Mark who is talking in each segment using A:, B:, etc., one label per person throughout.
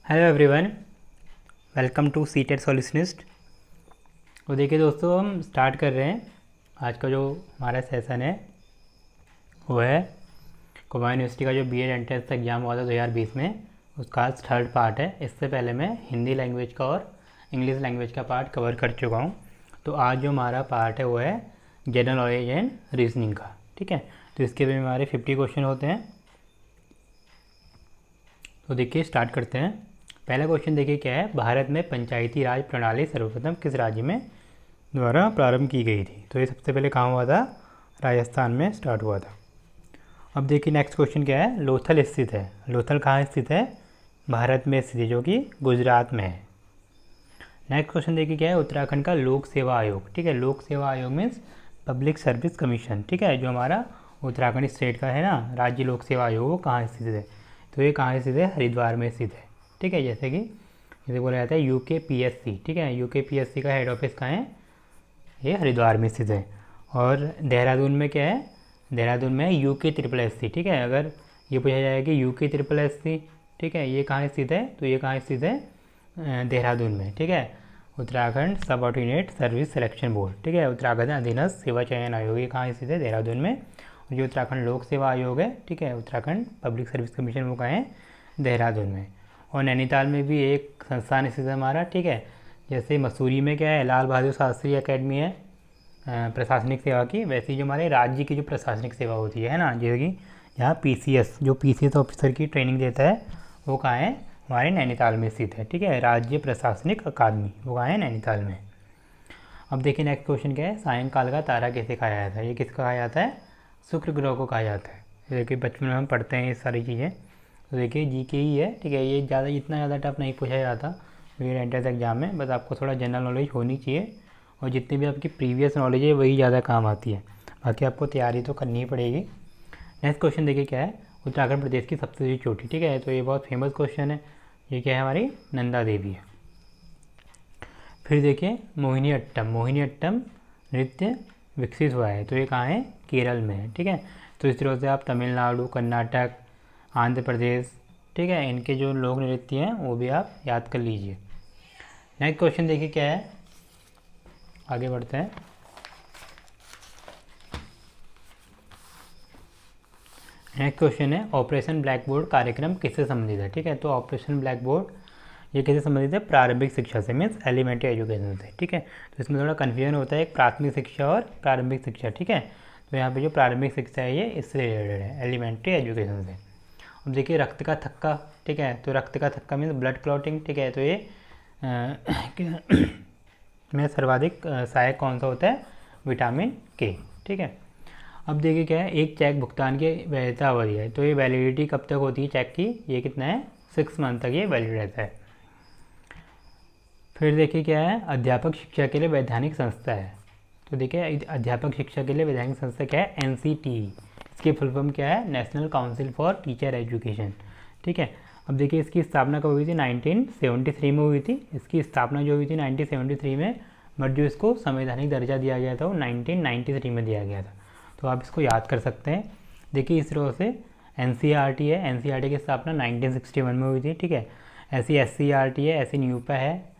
A: Hello everyone, welcome to seated solutionist. तो देखिए दोस्तों, हम स्टार्ट कर रहे हैं। आज का जो हमारा सेशन है वो है कोबा यूनिवर्सिटी का जो बीएड एंट्रेंस एग्ज़ाम हुआ था 2020 में, उसका आज थर्ड पार्ट है। इससे पहले मैं हिंदी लैंग्वेज का और इंग्लिश लैंग्वेज का पार्ट कवर कर चुका हूँ। तो आज जो हमारा पार्ट है वो है जनरल नॉलेज एंड रीजनिंग का। ठीक है, तो इसके भी हमारे 50 क्वेश्चन होते हैं। तो देखिए स्टार्ट करते हैं। पहला क्वेश्चन देखिए क्या है, भारत में पंचायती राज प्रणाली सर्वप्रथम किस राज्य में द्वारा प्रारंभ की गई थी? तो ये सबसे पहले कहाँ हुआ था? राजस्थान में स्टार्ट हुआ था। अब देखिए नेक्स्ट क्वेश्चन क्या है, लोथल स्थित है। लोथल कहाँ स्थित है? भारत में स्थित है, जो कि गुजरात में है। नेक्स्ट क्वेश्चन देखिए क्या है, उत्तराखंड का लोक सेवा आयोग। ठीक है, लोक सेवा आयोग मीन्स पब्लिक सर्विस कमीशन। ठीक है, जो हमारा उत्तराखंड स्टेट का है ना राज्य लोक सेवा आयोग, वो कहाँ स्थित है? तो ये कहाँ स्थित है? हरिद्वार में स्थित है। ठीक है, जैसे बोला जाता है यूकेपीएससी। ठीक है, यूकेपीएससी का हेड ऑफिस कहाँ है? ये हरिद्वार में स्थित है। और देहरादून में क्या है? देहरादून में UKSSC। ठीक है, अगर ये पूछा जाए कि UKSSC, ठीक है, ये कहाँ स्थित है? तो ये कहाँ स्थित है? देहरादून में। ठीक है, Uttarakhand subordinate service selection board. ठीक है, उत्तराखंड अधीनस्थ सेवा चयन आयोग, ये कहाँ स्थित है? देहरादून में। और जो उत्तराखंड लोक सेवा आयोग है, ठीक है, उत्तराखंड पब्लिक सर्विस कमीशन, वो कहाँ है? देहरादून में। और नैनीताल में भी एक संस्थान स्थित है हमारा। ठीक है, जैसे मसूरी में क्या है, लाल बहादुर शास्त्री अकेडमी है प्रशासनिक सेवा की, वैसे ही जो हमारे राज्य की जो प्रशासनिक सेवा होती है ना, जैसे कि यहाँ PCS, जो PCS ऑफिसर की ट्रेनिंग देता है, वो कहाँ है? हमारे नैनीताल में स्थित है। ठीक है, राज्य प्रशासनिक अकादमी, वो कहाँ है? नैनीताल में। अब देखिए नेक्स्ट क्वेश्चन क्या है, सायंकाल का तारा कैसे कहा जाता है? ये किसका कहा जाता है? शुक्र ग्रह को कहा जाता है। देखिए बचपन में हम पढ़ते हैं ये सारी चीज़ें। तो देखिए GK ही है। ठीक है, ये इतना ज़्यादा टफ नहीं पूछा जाता बीएड एंट्रेंस एग्जाम में, बस आपको थोड़ा जनरल नॉलेज होनी चाहिए, और जितनी भी आपकी प्रीवियस नॉलेज है वही ज़्यादा काम आती है, बाकी आपको तैयारी तो करनी ही पड़ेगी। नेक्स्ट क्वेश्चन देखिए क्या है, उत्तराखंड प्रदेश की सबसे ऊँची चोटी। ठीक है, तो ये बहुत फेमस क्वेश्चन है। ये क्या है? हमारी नंदा देवी है। फिर देखिए मोहिनी अट्टम। मोहिनी अट्टम नृत्य विकसित हुआ है, तो ये कहाँ है? केरल में है। ठीक है, तो इस तरह से आप तमिलनाडु, कर्नाटक, आंध्र प्रदेश, ठीक है, इनके जो लोक नृत्य हैं वो भी आप याद कर लीजिए। नेक्स्ट क्वेश्चन देखिए क्या है, आगे बढ़ते हैं। नेक्स्ट क्वेश्चन है, ऑपरेशन ब्लैक बोर्ड कार्यक्रम किससे संबंधित है? ठीक है, तो ऑपरेशन ब्लैक बोर्ड ये किससे संबंधित है? प्रारंभिक शिक्षा से, मीन्स एलिमेंट्री एजुकेशन से। ठीक है, तो इसमें थोड़ा कन्फ्यूजन होता है एक प्राथमिक शिक्षा और प्रारंभिक शिक्षा। ठीक है, तो यहाँ पे जो प्रारंभिक शिक्षा है ये इससे रिलेटेड है, एलिमेंट्री एजुकेशन से। अब देखिए रक्त का थक्का। ठीक है, तो रक्त का थक्का मीन्स ब्लड क्लॉटिंग। ठीक है, तो ये में सर्वाधिक सहायक कौन सा होता है? Vitamin K। ठीक है, अब देखिए क्या है, एक चेक भुगतान की वैधता अवधि है, तो ये वैलिडिटी कब तक होती है चेक की? ये कितना है? 6 मंथ तक ये वैलिड रहता है। फिर देखिए क्या है, अध्यापक शिक्षा के लिए वैधानिक संस्था है। तो देखिए अध्यापक शिक्षा के लिए वैधानिक संस्था क्या है? NCTE। इसकी फुल फॉर्म क्या है? National council for teacher education. ठीक है, अब देखिए इसकी स्थापना कब हुई थी? 1973 में हुई थी। इसकी स्थापना जो हुई थी 1973 में, बट जो इसको संवैधानिक दर्जा दिया गया था वो 1993 में दिया गया था। तो आप इसको याद कर सकते हैं। देखिए इस तरह से NCERT है, NCERT की स्थापना 1961 में हुई थी। ठीक है, ऐसी SCERT है, ऐसी न्यूपा है,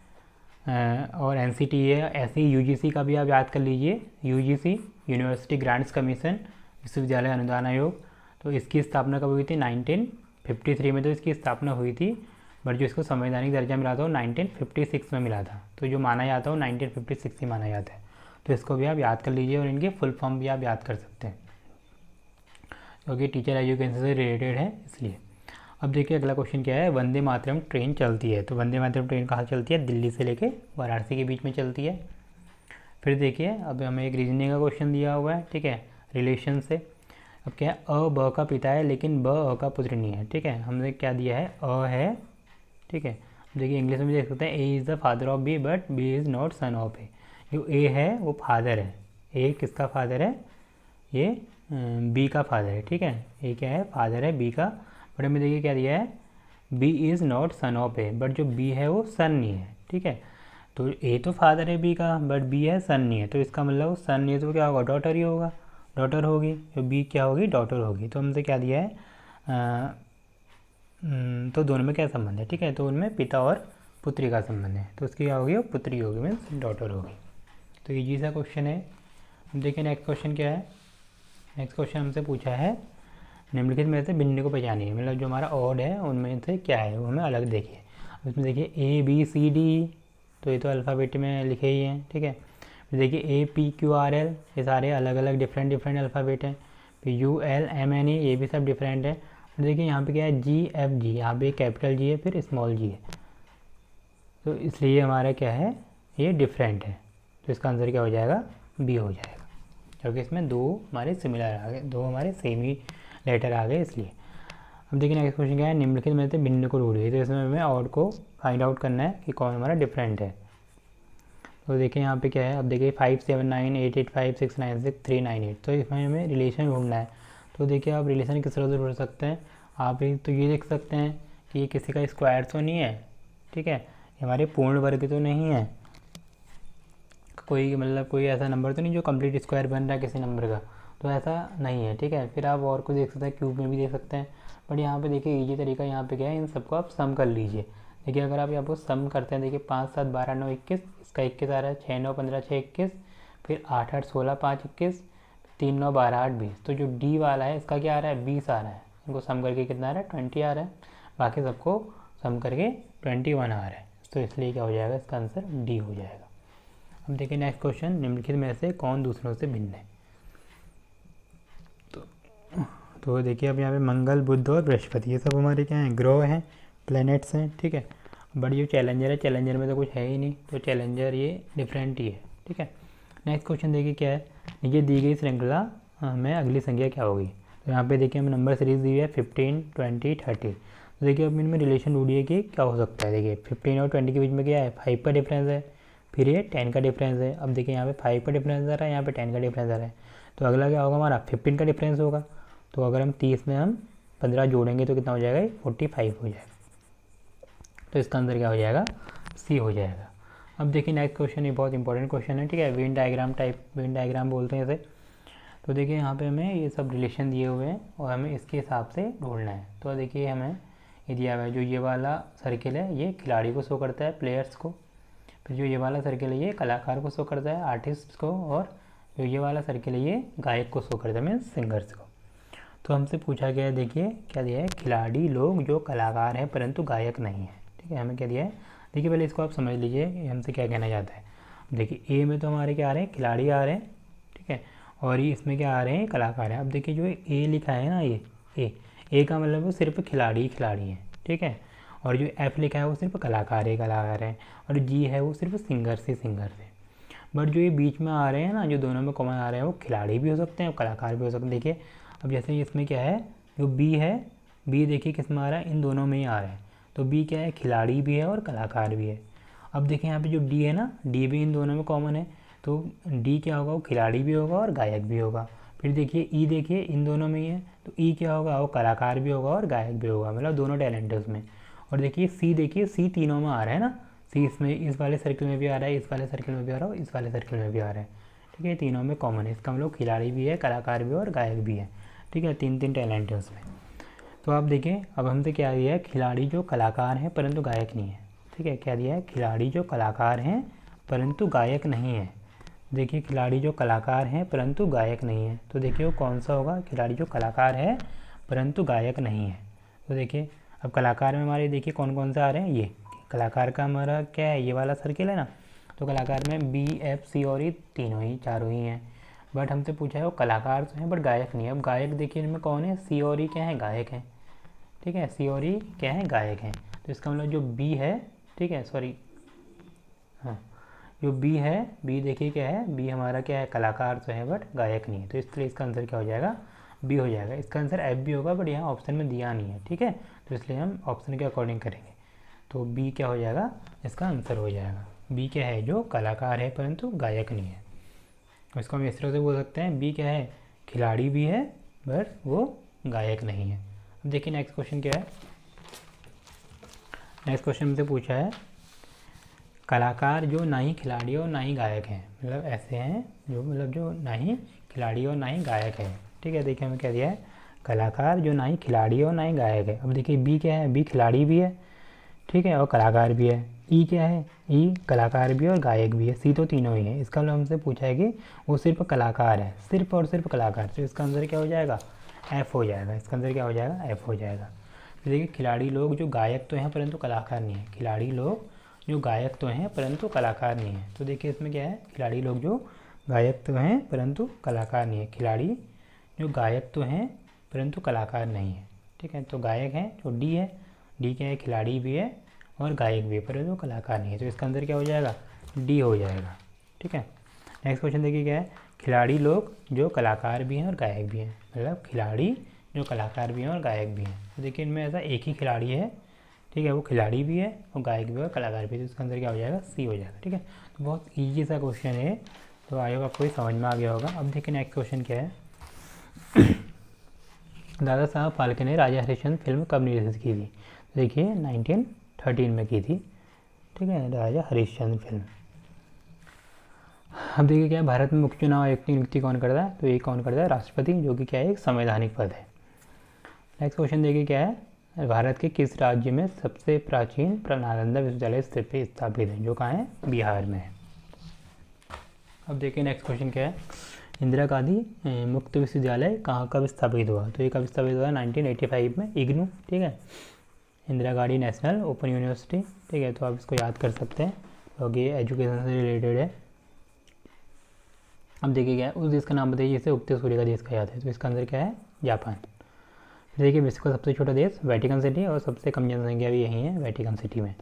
A: और NCTE है, ऐसी UGC का भी आप याद कर लीजिए, UGC यूनिवर्सिटी ग्रांट्स कमीशन, विश्वविद्यालय अनुदान आयोग। तो इसकी स्थापना कब हुई थी? 1953 में तो इसकी स्थापना हुई थी, बट जो इसको संवैधानिक दर्जा मिला था वो 1956 में मिला था। तो जो माना जाता है वो 1956 ही माना जाता है। तो इसको भी आप याद कर लीजिए, और इनकी फुल फॉर्म भी आप याद कर सकते हैं, क्योंकि टीचर एजुकेशन से रिलेटेड है इसलिए। अब देखिए अगला क्वेश्चन क्या है, वंदे मातरम ट्रेन चलती है। तो वंदे मातरम ट्रेन कहाँ चलती है? दिल्ली से लेके वाराणसी के बीच में चलती है। फिर देखिए अब हमें एक रीजनिंग का क्वेश्चन दिया हुआ है। ठीक है, रिलेशन से। अब क्या है, अ ब का पिता है लेकिन ब अ का पुत्र नहीं है। ठीक है, हमने क्या दिया है? अ है। ठीक है, देखिए इंग्लिश में भी देख सकते हैं, A is the father of B but B is not son of A. जो ए है वो फादर है। ए किसका फादर है? ये बी का फादर है। ठीक है, ए क्या है? फादर है बी का। बट हमें देखिए क्या दिया है? B is not son of A, but जो बी है वो सन नहीं है। ठीक है, तो ए तो फादर है बी का, बट बी है सन नहीं है, तो इसका मतलब सन नहीं है तो क्या होगा? डॉटर ही होगा, डॉटर होगी। जो बी क्या होगी? डॉटर होगी। तो हमसे क्या दिया है? तो दोनों में क्या संबंध है, ठीक है, तो उनमें पिता और पुत्री का संबंध है, तो उसकी क्या होगी, वो पुत्री होगी, मीन्स डॉटर होगी। तो ईजी सा क्वेश्चन है। देखिए नेक्स्ट क्वेश्चन क्या है। नेक्स्ट क्वेश्चन हमसे पूछा है निम्नलिखित में से भिन्न को पहचानिए, मतलब जो हमारा ऑड है उनमें से क्या है वो हमें अलग देखिए। अब इसमें देखिए ए बी सी डी, तो ये तो अल्फ़ाबेट में लिखे ही हैं, ठीक है। फिर देखिए A P Q R L, ये सारे अलग अलग डिफरेंट अल्फ़ाबेट हैं। फिर U L M N E, ये भी सब डिफरेंट है। फिर देखिए यहाँ पे क्या है, जी एफ जी, यहाँ पे कैपिटल जी है फिर स्मॉल जी है, तो इसलिए हमारा क्या है, ये डिफरेंट है, तो इसका आंसर क्या हो जाएगा, बी हो जाएगा, क्योंकि इसमें दो हमारे सिमिलर आ गए, दो हमारे सेम ही लेटर आ गए इसलिए। अब देखिए नेक्स्ट क्वेश्चन क्या है, निम्नलिखित में से भिन्न को ढूंढिए, तो इसमें हमें ऑड को फाइंड आउट करना है कि कौन हमारा डिफरेंट है। तो देखिए यहाँ पे क्या है, अब देखिए 5 7 9 8 8 5 6 9 6 3 9 8, तो इसमें हमें रिलेशन ढूंढना है। तो देखिए आप रिलेशन किस तरह से ढूंढ सकते हैं, आप तो ये देख सकते हैं कि ये किसी का स्क्वायर तो नहीं है, ठीक है, ये हमारे पूर्ण वर्ग तो नहीं है, कोई मतलब कोई ऐसा नंबर तो नहीं जो कंप्लीट स्क्वायर बन रहा है किसी नंबर का, तो ऐसा नहीं है, ठीक है। फिर आप और को देख सकते हैं, क्यूब में भी देख सकते हैं, बट यहाँ पे देखिए इजी तरीका यहाँ पे क्या है, इन सबको आप सम कर लीजिए। देखिए अगर आप यहाँ पर सम करते हैं, देखिए 5 7 12 9 21, इसका 21 आ रहा है, 6 9 15 6 21, फिर 8 8 16 5 21, 3 9 12 8 20, तो जो डी वाला है इसका क्या आ रहा है, 20 आ रहा है, इनको सम करके कितना आ रहा है, 20 आ रहा है, बाकी सबको सम करके 21 आ रहा है, तो इसलिए क्या हो जाएगा, इसका आंसर डी हो जाएगा। अब देखिए नेक्स्ट क्वेश्चन, निम्नलिखित में से कौन दूसरों से भिन्न है। तो देखिए अब यहाँ पे मंगल बुध और बृहस्पति, ये सब हमारे क्या हैं, ग्रह हैं, प्लैनेट्स हैं, ठीक है। बट जो चैलेंजर है, चैलेंजर में तो कुछ है ही नहीं, तो चैलेंजर ये डिफरेंट ही है, ठीक है। नेक्स्ट क्वेश्चन देखिए क्या है, ये दी गई श्रृंखला में अगली संख्या क्या होगी। तो यहाँ पे देखिए हमें नंबर सीरीज दी है 15 20 30, तो देखिए अब इनमें रिलेशन ढूंढिए कि क्या हो सकता है। देखिए 15 और 20 के बीच में क्या है, 5 का डिफरेंस है, फिर ये 10 का डिफरेंस है। अब देखिए यहाँ पे 5 का डिफरेंस आ रहा है, यहाँ पे 10 का डिफरेंस आ रहा है, तो अगला क्या होगा हमारा, 15 का डिफरेंस होगा, तो अगर हम 30 में हम 15 जोड़ेंगे तो कितना हो जाएगा, 45 हो जाएगा, तो इसका आंसर क्या हो जाएगा, सी हो जाएगा। अब देखिए नेक्स्ट क्वेश्चन, ये बहुत इंपॉर्टेंट क्वेश्चन है, ठीक है, Venn diagram type, Venn diagram बोलते हैं इसे। तो देखिए यहाँ पे हमें ये सब रिलेशन दिए हुए हैं और हमें इसके हिसाब से ढूंढना है। तो देखिए हमें ये दिया हुआ है, जो ये वाला सर्किल है ये खिलाड़ी को शो करता है, प्लेयर्स को, फिर जो ये वाला सर्किल है ये कलाकार को शो करता है, आर्टिस्ट को, और जो ये वाला सर्किल है ये गायक को शो करता है, मीन्स सिंगर्स को। तो हमसे पूछा गया है, देखिए क्या दिया है, खिलाड़ी लोग जो कलाकार हैं परंतु गायक नहीं है, ठीक है, हमें क्या दिया है। देखिए पहले इसको आप समझ लीजिए ये हमसे क्या कहना चाहता है। देखिए ए में तो हमारे क्या आ रहे हैं, खिलाड़ी आ रहे हैं, ठीक है, और ये इसमें क्या आ रहे हैं, कलाकार हैं। अब देखिए जो ए लिखा है ना, ये ए का मतलब वो सिर्फ खिलाड़ी ही खिलाड़ी हैं, ठीक है, और जो एफ लिखा है वो सिर्फ कलाकार ही कलाकार हैं, और जी है वो सिर्फ सिंगर से सिंगर से। बट जो ये बीच में आ रहे हैं ना, जो दोनों में कॉमन आ रहे हैं, वो खिलाड़ी भी हो सकते हैं और कलाकार भी हो सकते हैं। देखिए अब जैसे इसमें क्या है, जो बी है, बी देखिए किस में आ रहा है, इन दोनों में ही आ रहा है, तो बी क्या है, खिलाड़ी भी है और कलाकार भी है। अब देखिए यहाँ पे जो डी है ना, डी भी इन दोनों में कॉमन है, तो डी क्या होगा, वो खिलाड़ी भी होगा और गायक भी होगा। फिर देखिए ई, देखिए इन दोनों में ही है, तो ई क्या होगा, वो कलाकार भी होगा और गायक भी होगा, मतलब दोनों टैलेंट है उसमें। और देखिए सी तीनों में आ रहा है ना, सी इसमें इस वाले सर्किल में भी आ रहा है, इस वाले सर्किल में भी आ रहा है, इस वाले सर्किल में भी आ रहा है, ठीक है, तीनों में कॉमन है। इसका मतलब खिलाड़ी भी है, कलाकार भी है और गायक भी है, ठीक है, तीन तीन टैलेंट है उसमें। तो आप देखिए अब हमसे क्या दिया है, खिलाड़ी जो कलाकार हैं परंतु गायक नहीं है, ठीक है, क्या दिया है, खिलाड़ी जो कलाकार हैं परंतु गायक नहीं है। देखिए खिलाड़ी जो कलाकार हैं परंतु गायक नहीं है, तो देखिए वो कौन सा होगा, खिलाड़ी जो कलाकार है परंतु गायक नहीं है। तो देखिए अब कलाकार में हमारे देखिए कौन कौन से आ रहे हैं, ये कलाकार का हमारा क्या है, ये वाला सर्किल है ना, तो कलाकार में बी एफ सी और ई तीनों ही चारों ही हैं। बट हमसे पूछा है वो कलाकार तो हैं बट गायक नहीं है। अब गायक देखिए इनमें कौन है, सी और ई क्या है, गायक हैं, ठीक है, सी और ई क्या है, गायक हैं। तो इसका मतलब जो बी है, ठीक है, सॉरी, हाँ, जो बी है, बी देखिए क्या है, बी हमारा क्या है, कलाकार तो है बट गायक नहीं है, तो इसलिए इसका आंसर क्या हो जाएगा, बी हो जाएगा। इसका आंसर एफ भी होगा बट यहाँ ऑप्शन में दिया नहीं है, ठीक है, तो इसलिए हम ऑप्शन के अकॉर्डिंग करेंगे। तो बी क्या हो जाएगा, इसका आंसर हो जाएगा, बी क्या है, जो कलाकार है परंतु गायक नहीं है। इसको हम इस तरह से बोल सकते हैं, बी क्या है, खिलाड़ी भी है बट वो गायक नहीं है। अब देखिए नेक्स्ट क्वेश्चन क्या है। नेक्स्ट क्वेश्चन हमसे पूछा है, कलाकार जो ना ही खिलाड़ी और ना ही गायक हैं, मतलब ऐसे हैं जो, मतलब जो ना ही खिलाड़ी और ना ही गायक है, ठीक है। देखिए हमें क्या दिया है, कलाकार जो ना ही खिलाड़ी है और ना ही गायक है। अब देखिए बी क्या है, बी खिलाड़ी भी है, ठीक है, और कलाकार भी है। ई क्या है, ई कलाकार भी है और गायक भी है। सी तो तीनों ही है। इसका मतलब हमसे पूछा है कि वो सिर्फ कलाकार है, सिर्फ और सिर्फ कलाकार, तो इसका आंसर क्या हो जाएगा, एफ हो जाएगा। इसका आंसर क्या हो जाएगा, एफ हो जाएगा। तो देखिए खिलाड़ी लोग जो गायक तो हैं परंतु कलाकार नहीं है, खिलाड़ी लोग जो गायक तो हैं परंतु कलाकार नहीं है। तो देखिए इसमें क्या है, खिलाड़ी लोग जो गायक तो हैं परंतु कलाकार नहीं है, खिलाड़ी जो गायक तो हैं परंतु कलाकार नहीं है, ठीक है। तो गायक है जो डी है, डी क्या है, खिलाड़ी भी है और गायक भी है परंतु कलाकार नहीं है। तो इसका आंसर क्या हो जाएगा, डी हो जाएगा, ठीक है। नेक्स्ट क्वेश्चन देखिए क्या है, खिलाड़ी लोग जो कलाकार भी हैं और गायक भी हैं, मतलब खिलाड़ी जो कलाकार भी हैं और गायक भी हैं। तो देखिए इनमें ऐसा एक ही खिलाड़ी है, ठीक है, वो खिलाड़ी भी है और गायक भी है और कलाकार भी है। तो इसका आंसर क्या हो जाएगा, सी हो जाएगा, ठीक है। तो बहुत ईजी सा क्वेश्चन है, तो आई होप आपको ये समझ में आ गया होगा। अब देखिए नेक्स्ट क्वेश्चन क्या है, दादा साहब फाल्के ने राजा हरिश्चंद्र फिल्म कब निर्देशित की थी। तो देखिए 1913 में की थी, ठीक है, राजा हरिश्चंद्र फिल्म। अब देखिए क्या है, भारत में मुख्य चुनाव आयुक्त की नियुक्ति कौन करता है। तो ये कौन करता है, राष्ट्रपति, जो कि क्या है, एक संवैधानिक पद है। नेक्स्ट क्वेश्चन देखिए क्या है, भारत के किस राज्य में सबसे प्राचीन नालंदा विश्वविद्यालय स्थापित है, जो कहाँ है, बिहार में है। अब देखिए नेक्स्ट क्वेश्चन क्या है, इंदिरा गांधी मुक्त विश्वविद्यालय कहाँ कब स्थापित हुआ। तो ये कब स्थापित हुआ, 1985 में, इग्नू, ठीक है, Indira Gandhi national open university, ठीक है। तो आप इसको याद कर सकते हैं क्योंकि ये एजुकेशन से रिलेटेड है। अब देखिए क्या है, उस देश का नाम बताइए जिसे उगते सूर्य का देश कहा जाता है। तो इसका आंसर क्या है, जापान। देखिए विश्व का सबसे छोटा देश वेटिकन सिटी और सबसे कम जनसंख्या भी यही है, वेटिकन सिटी में।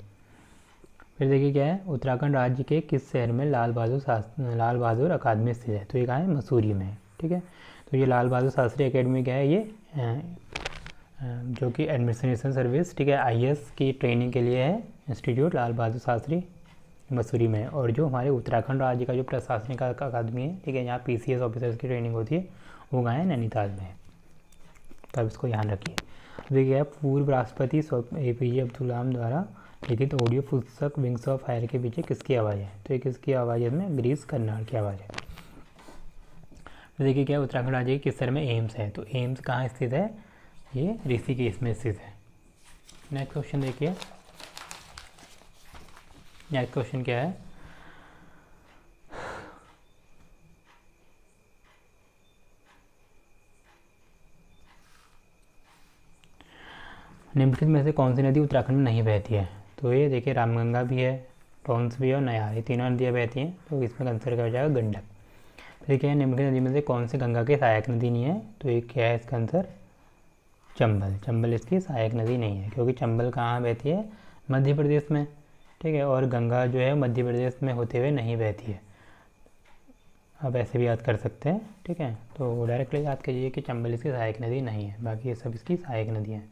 A: फिर देखिए क्या है, उत्तराखंड राज्य के किस शहर में लाल बहादुर अकादमी स्थित है। तो ये कहाँ है, मसूरी में है, ठीक है। तो ये लाल बहादुर शास्त्री अकेडमी क्या है, ये जो कि एडमिनिस्ट्रेशन सर्विस, ठीक है, IAS की ट्रेनिंग के लिए है इंस्टीट्यूट, लाल बहादुर शास्त्री मसूरी में। और जो हमारे उत्तराखंड राज्य का जो प्रशासनिक अकादमी है, ठीक है, यहाँ PCS ऑफिसर्स की ट्रेनिंग होती है, वो कहाँ है, नैनीताल में है। तो आप इसको ध्यान रखिए। देखिए पूर्व राष्ट्रपति APJ अब्दुल कलाम द्वारा लिखित ऑडियो पुस्तक विंग्स ऑफ फायर के पीछे किसकी आवाज़ है। तो ये किसकी आवाज़ है, इसमें गिरीश कर्नाड की आवाज़ है। तो देखिए क्या, उत्तराखंड राज्य के किस शहर में एम्स है। तो एम्स कहाँ स्थित है, ये ऋषिकेश में स्थित है। नेक्स्ट क्वेश्चन देखिए, नेक्स्ट क्वेश्चन क्या है, निम्नलिखित में से कौन सी नदी उत्तराखंड में नहीं बहती है। तो ये देखिए रामगंगा भी है, टोंस भी है और नयार, ये तीनों नदियाँ बहती हैं। तो इसमें आंसर क्या हो जाएगा, गंडक। फिर क्या है, निम्नलिखित नदी में से कौन सी गंगा की सहायक नदी नहीं है। तो ये क्या है, इसका आंसर चंबल। चंबल इसकी सहायक नदी नहीं है, क्योंकि चंबल कहाँ बहती है, मध्य प्रदेश में, ठीक है, और गंगा जो है मध्य प्रदेश में होते हुए नहीं बहती है। आप ऐसे भी याद कर सकते हैं, ठीक है। तो डायरेक्टली याद कीजिए कि चंबल इसकी सहायक नदी नहीं है, बाकी ये सब इसकी सहायक नदी हैं।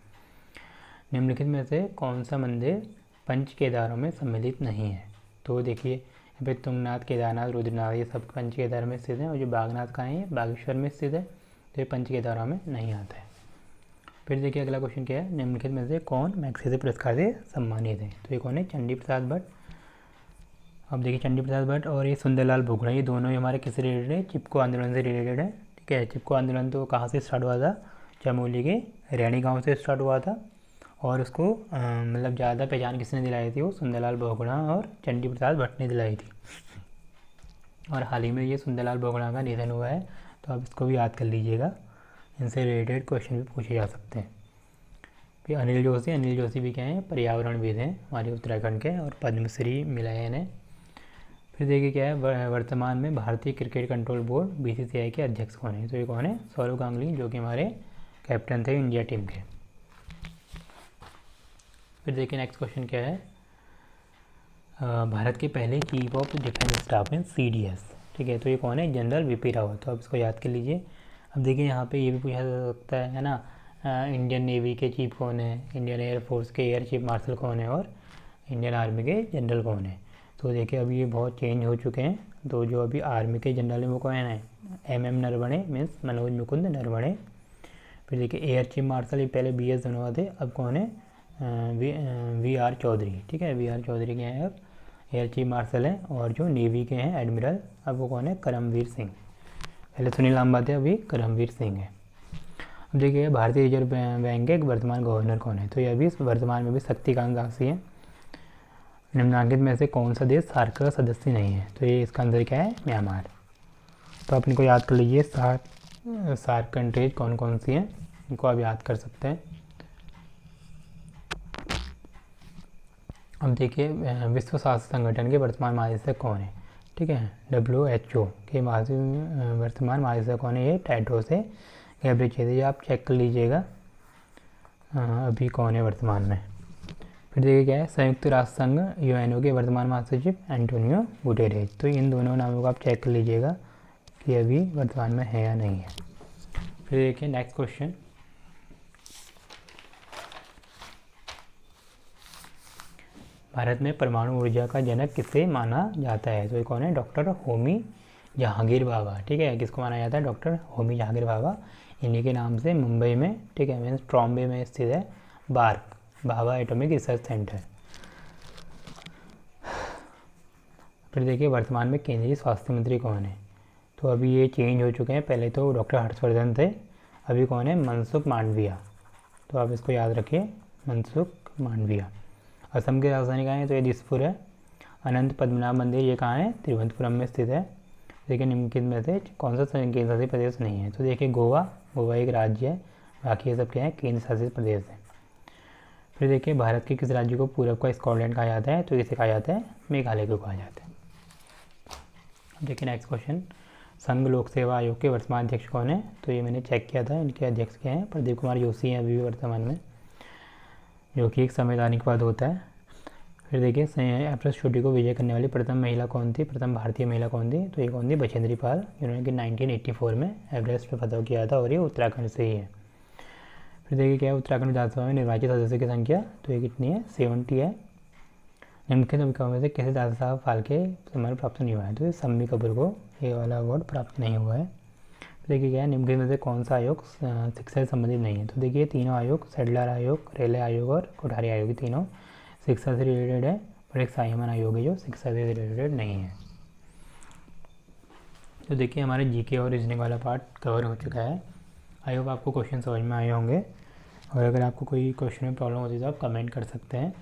A: निम्नलिखित में से कौन सा मंदिर पंच केदारों में सम्मिलित नहीं है। तो देखिए यहाँ पे तुंगनाथ, केदारनाथ, रुद्रनाथ, ये सब पंच केदार में स्थित हैं, और जो बागनाथ का है बागेश्वर में स्थित है, तो ये पंच केदारों में नहीं आता है। फिर देखिए अगला क्वेश्चन क्या है, निम्नलिखित में से कौन मैग्सेसे पुरस्कार से सम्मानित है। तो ये कौन है, चंडी प्रसाद भट्ट। अब देखिए चंडी प्रसाद भट्ट और ये सुंदरलाल बोगड़ा, ये दोनों ही हमारे किससे रिलेटेड है, चिपको आंदोलन से रिलेटेड है, ठीक है। चिपको आंदोलन तो कहाँ से स्टार्ट हुआ था, चमोली के रैणी गाँव से स्टार्ट हुआ था, और उसको मतलब ज़्यादा पहचान किसने दिलाई थी, वो सुंदरलाल बोगड़ा और चंडी प्रसाद भट्ट ने दिलाई थी। और हाल ही में ये सुंदरलाल बोगड़ा का निधन हुआ है, तो आप इसको भी याद कर लीजिएगा, इनसे रिलेटेड क्वेश्चन भी पूछे जा सकते हैं। फिर अनिल जोशी भी क्या हैं, पर्यावरणविद हैं हमारे उत्तराखंड के, और पद्मश्री मिला है इन्हें। फिर देखिए क्या है, वर्तमान में भारतीय क्रिकेट कंट्रोल बोर्ड BCCI के अध्यक्ष कौन है। तो ये कौन है, सौरव गांगुली, जो कि हमारे कैप्टन थे इंडिया टीम के। फिर देखिए नेक्स्ट क्वेश्चन क्या है, भारत के पहले चीफ ऑफ डिफेंस स्टाफ हैं CDS, ठीक है। तो ये कौन है, जनरल VP रावत। तो आप इसको याद कर लीजिए। अब देखिए यहाँ पे ये भी पूछा जा सकता है ना, इंडियन नेवी के चीफ कौन है, इंडियन एयरफोर्स के एयर चीफ मार्शल कौन है, और इंडियन आर्मी के जनरल कौन है। तो देखिए अभी ये बहुत चेंज हो चुके हैं। तो जो अभी आर्मी के जनरल हैं वो कौन है, MM नरवणे, मीन्स मनोज मुकुंद नरवणे। फिर देखिए एयर चीफ मार्शल, ये पहले BS धनोआ थे, अब कौन है, VR चौधरी, ठीक है, VR चौधरी के हैं अब एयर चीफ मार्शल हैं। और जो नेवी के हैं एडमिरल, अब वो कौन है, करमवीर सिंह। पहले सुनील लांबा थे, अभी करमवीर सिंह है। अब देखिए भारतीय रिजर्व बैंक के वर्तमान गवर्नर कौन है, तो ये अभी वर्तमान में भी शक्तिकांत दास है। निम्नलिखित में से कौन सा देश सार्क का सदस्य नहीं है, तो ये इसका आंसर क्या है, म्यांमार। तो अपने को याद कर लीजिए सार्क कंट्रीज कौन कौन सी हैं, इनको आप याद कर सकते हैं। अब देखिए विश्व स्वास्थ्य संगठन के वर्तमान महानिदेशक कौन है, ठीक है, WHO के वर्तमान महानिदेशक कौन है, ये टेड्रोस घेब्रेयेसस, आप चेक कर लीजिएगा अभी कौन है वर्तमान में। फिर देखिए क्या है, संयुक्त राष्ट्र संघ UNO के वर्तमान महासचिव एंटोनियो गुटेरेस। तो इन दोनों नामों को आप चेक कर लीजिएगा कि अभी वर्तमान में है या नहीं है। फिर देखिए नेक्स्ट क्वेश्चन, भारत में परमाणु ऊर्जा का जनक किसे माना जाता है, तो ये कौन है, डॉक्टर होमी जहांगीर भाभा। ठीक है, किसको माना जाता है, डॉक्टर होमी जहांगीर भाभा। इन्हीं के नाम से मुंबई में, ठीक है, मीन्स ट्रॉम्बे में स्थित है BARC Bhabha atomic research centre. फिर देखिए वर्तमान में केंद्रीय स्वास्थ्य मंत्री कौन है, तो अभी ये चेंज हो चुके हैं, पहले तो डॉक्टर हर्षवर्धन थे, अभी कौन है, मनसुख मांडविया। तो आप इसको याद रखिए, मनसुख मांडविया। असम की राजधानी कहाँ है, तो ये दिसपुर है। अनंत पद्मनाभ मंदिर ये कहाँ है, तिरुवनंतपुरम में स्थित है। देखिए निम्नलिखित में से कौन सा केंद्र शासित प्रदेश नहीं है, तो देखिए गोवा एक राज्य है, बाकी ये सब क्या है, केंद्र शासित प्रदेश है। फिर देखिए भारत के किस राज्य को पूरब का स्कॉटलैंड कहा जाता है, तो इसे कहा जाता है मेघालय को कहा जाता है। देखिए नेक्स्ट क्वेश्चन, संघ लोक सेवा आयोग के वर्तमान अध्यक्ष कौन है, तो ये मैंने चेक किया था, इनके अध्यक्ष क्या हैं, प्रदीप कुमार जोशी हैं अभी भी वर्तमान में, जो कि एक संवैधानिक पद होता है। फिर देखिए एवरेस्ट चोटी को विजय करने वाली प्रथम महिला कौन थी, प्रथम भारतीय महिला कौन थी, तो ये कौन थी, बछेंद्री पाल, जिन्होंने कि 1984 में एवरेस्ट पर फतह किया था, और ये उत्तराखंड से ही है। फिर देखिए क्या है, उत्तराखंड विधानसभा में निर्वाचित सदस्य की संख्या, तो ये कितनी है, 70 है। निम्नलिखित अभिकाओं में से किसे दादा साहब फाल्के सम्मान प्राप्त नहीं हुआ है, तो ये सम्मी कपूर को ये वाला अवार्ड प्राप्त नहीं हुआ है। देखिए क्या है, निम्नलिखित में से कौन सा आयोग शिक्षा से संबंधित नहीं है, तो देखिए तीनों आयोग, सैडलर आयोग, रेले आयोग और कोठारी आयोग, तीनों शिक्षा से रिलेटेड है, और एक साइमन आयोग है जो शिक्षा से रिलेटेड नहीं है। तो देखिए हमारे जीके और रीजनिंग वाला पार्ट कवर हो चुका है। आई होप आपको क्वेश्चन समझ में आए होंगे, और अगर आपको कोई क्वेश्चन में प्रॉब्लम होती है तो आप कमेंट कर सकते हैं।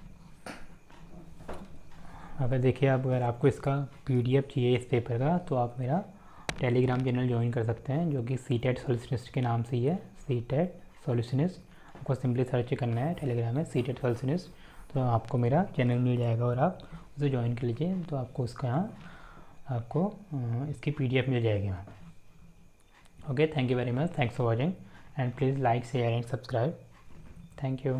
A: अगर देखिए अगर आपको इसका PDF चाहिए इस पेपर का, तो आप मेरा टेलीग्राम चैनल ज्वाइन कर सकते हैं, जो कि सीटेट सॉल्यूशनिस्ट के नाम से ही है, सीटेट सॉल्यूशनिस्ट। आपको सिंपली सर्च करना है टेलीग्राम में सीटेट सॉल्यूशनिस्ट, तो आपको मेरा चैनल मिल जाएगा और आप उसे ज्वाइन कर लीजिए, तो आपको उसका यहाँ आपको इसकी PDF मिल जाएगी वहाँ पे। Okay, thank you very much, thanks for watching, and please like share and subscribe, thank you.